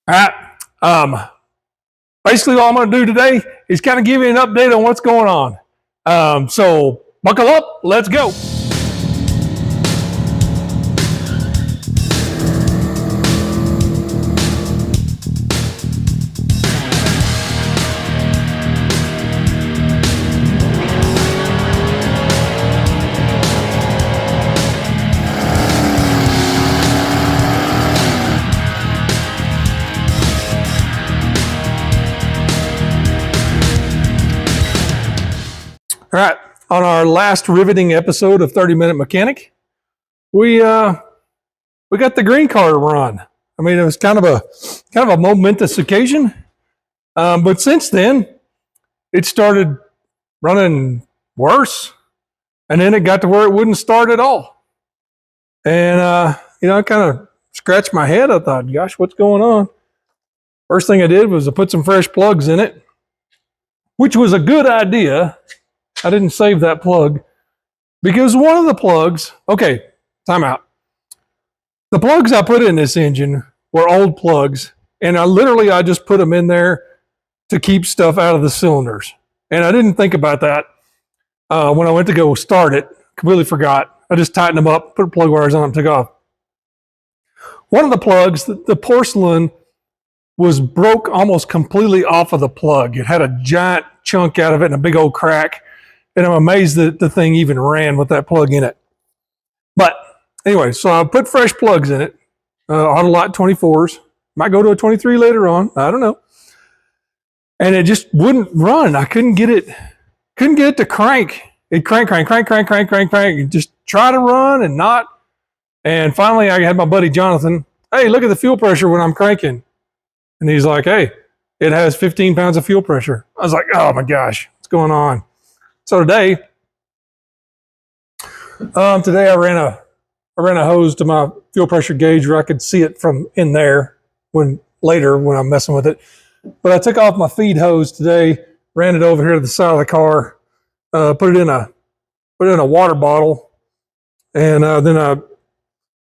All right. Basically, all I'm going to do today is kind of give you an update on what's going on. So buckle up. Let's go. All right, on our last riveting episode of 30-Minute Mechanic, we got the green car to run. I mean, it was kind of a momentous occasion, but since then, it started running worse, and then it got to where it wouldn't start at all. And I kind of scratched my head. I thought, gosh, what's going on? First thing I did was I put some fresh plugs in it, which was a good idea. I didn't save that plug because one of the plugs, okay, time out. The plugs I put in this engine were old plugs, and I just put them in there to keep stuff out of the cylinders. And I didn't think about that when I went to go start it. Completely forgot. I just tightened them up, put plug wires on them, took off. One of the plugs, the porcelain, was broke almost completely off of the plug. It had a giant chunk out of it and a big old crack. And I'm amazed that the thing even ran with that plug in it. But anyway, so I put fresh plugs in it, Autolot 24s. Might go to a 23 later on. I don't know. And it just wouldn't run. I couldn't get it to crank. It crank. And just try to run and not. And finally, I had my buddy Jonathan. Hey, look at the fuel pressure when I'm cranking. And he's like, hey, it has 15 pounds of fuel pressure. I was like, oh my gosh, what's going on? So today I ran a hose to my fuel pressure gauge where I could see it from in there later when I'm messing with it. But I took off my feed hose today, ran it over here to the side of the car, put it in a water bottle, and then I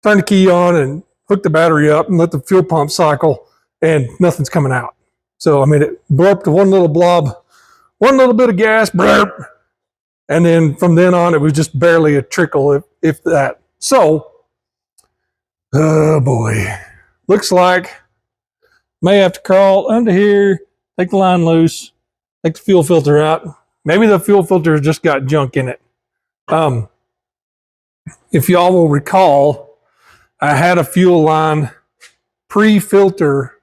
turned the key on and hooked the battery up and let the fuel pump cycle, and nothing's coming out. So I mean, it burped one little blob, one little bit of gas, burp. And then from then on, it was just barely a trickle, if that. So, oh boy, looks like may have to crawl under here, take the line loose, take the fuel filter out. Maybe the fuel filter just got junk in it. If y'all will recall, I had a fuel line pre-filter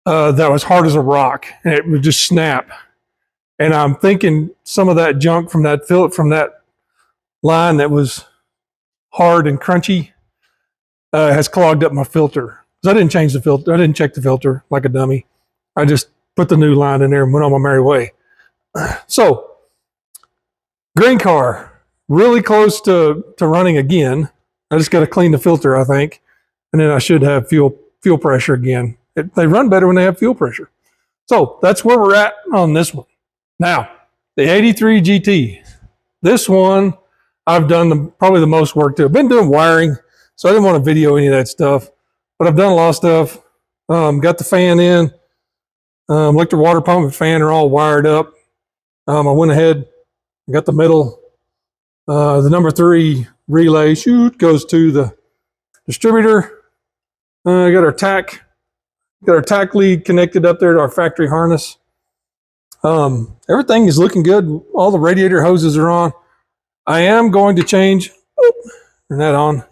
that was hard as a rock, and it would just snap. And I'm thinking some of that junk from that line that was hard and crunchy has clogged up my filter. Because I didn't change the filter. I didn't check the filter like a dummy. I just put the new line in there and went on my merry way. So, green car, really close to running again. I just got to clean the filter, I think. And then I should have fuel pressure again. They run better when they have fuel pressure. So, that's where we're at on this one. Now, the 83 GT, this one I've done probably the most work to. I've been doing wiring, so I didn't want to video any of that stuff, but I've done a lot of stuff. Got the fan in, electric water pump and fan are all wired up. I went ahead, got the middle, the number 3 relay goes to the distributor. Got our tack lead connected up there to our factory harness. Everything is looking good. All the radiator hoses are on. I am going to change, turn that on.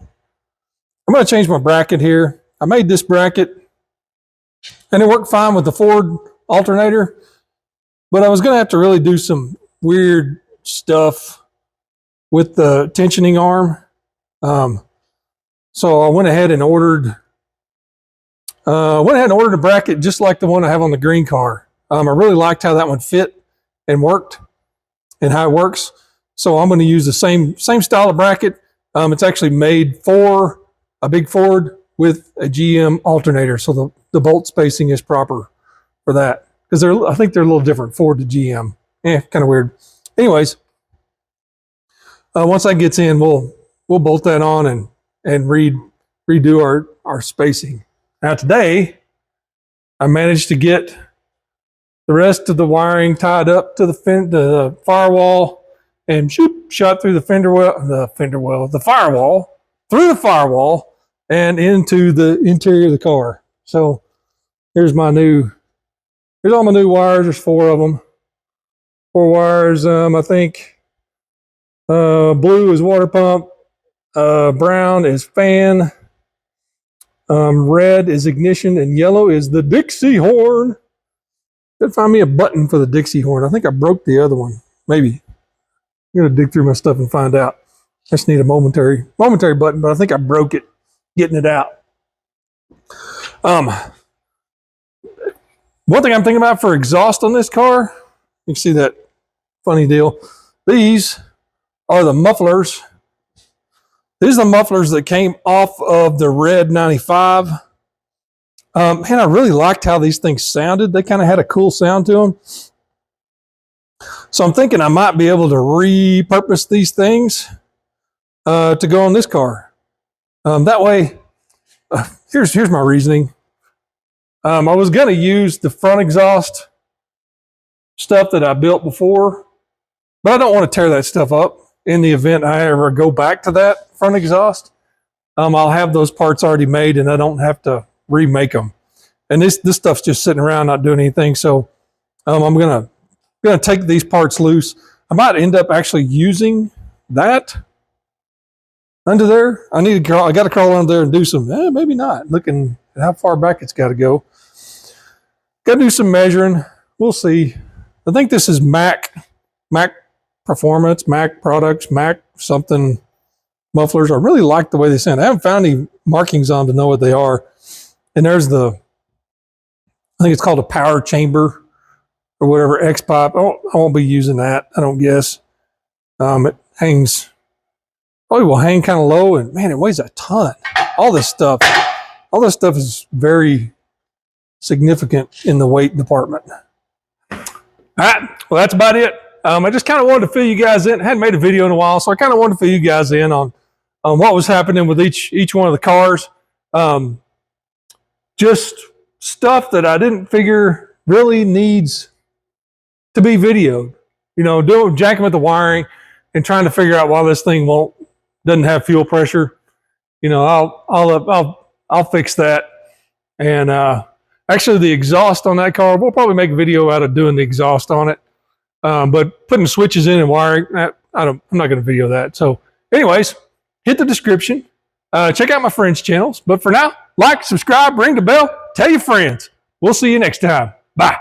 I'm going to change my bracket here. I made this bracket and it worked fine with the Ford alternator, but I was going to have to really do some weird stuff with the tensioning arm. So I went ahead and ordered a bracket just like the one I have on the green car. I really liked how that one fit and worked and how it works. So I'm going to use the same style of bracket. It's actually made for a big Ford with a GM alternator. So the bolt spacing is proper for that. Because I think they're a little different, Ford to GM. Kind of weird. Anyways, once that gets in, we'll bolt that on and redo our spacing. Now today, I managed to get the rest of the wiring tied up to the firewall, and shot through the firewall, through the firewall, and into the interior of the car. So here's all my new wires. There's 4 of them. 4 wires. I think blue is water pump, brown is fan, red is ignition, and yellow is the Dixie horn. Gotta find me a button for the Dixie horn. I think I broke the other one. Maybe. I'm gonna dig through my stuff and find out. I just need a momentary button, but I think I broke it getting it out. One thing I'm thinking about for exhaust on this car, you can see that funny deal. These are the mufflers. These are the mufflers that came off of the Red 95. Man, I really liked how these things sounded. They kind of had a cool sound to them. So I'm thinking I might be able to repurpose these things to go on this car. That way, here's my reasoning. I was going to use the front exhaust stuff that I built before, but I don't want to tear that stuff up in the event I ever go back to that front exhaust. I'll have those parts already made and I don't have to remake them. And this stuff's just sitting around not doing anything. So I'm gonna take these parts loose. I might end up actually using that under there. I got to crawl under there and do some, maybe not, looking at how far back it's got to go. Got to do some measuring. We'll see. I think this is Mac Performance, Mac Products, Mac something mufflers. I really like the way they sound. I haven't found any markings on them to know what they are. And there's I think it's called a power chamber or whatever, X-pipe. I won't be using that, I don't guess. It hangs, probably will hang kind of low, and man, it weighs a ton. All this stuff is very significant in the weight department. All right, well, that's about it. I just kind of wanted to fill you guys in. I hadn't made a video in a while, so I kind of wanted to fill you guys in on what was happening with each one of the cars. Just stuff that I didn't figure really needs to be videoed. You know, jacking with the wiring and trying to figure out why this thing doesn't have fuel pressure. You know, I'll fix that. And actually, the exhaust on that car, we'll probably make a video out of doing the exhaust on it. But putting switches in and wiring, I'm not going to video that. So, anyways, hit the description. Check out my friends' channels. But for now, like, subscribe, ring the bell, tell your friends. We'll see you next time. Bye.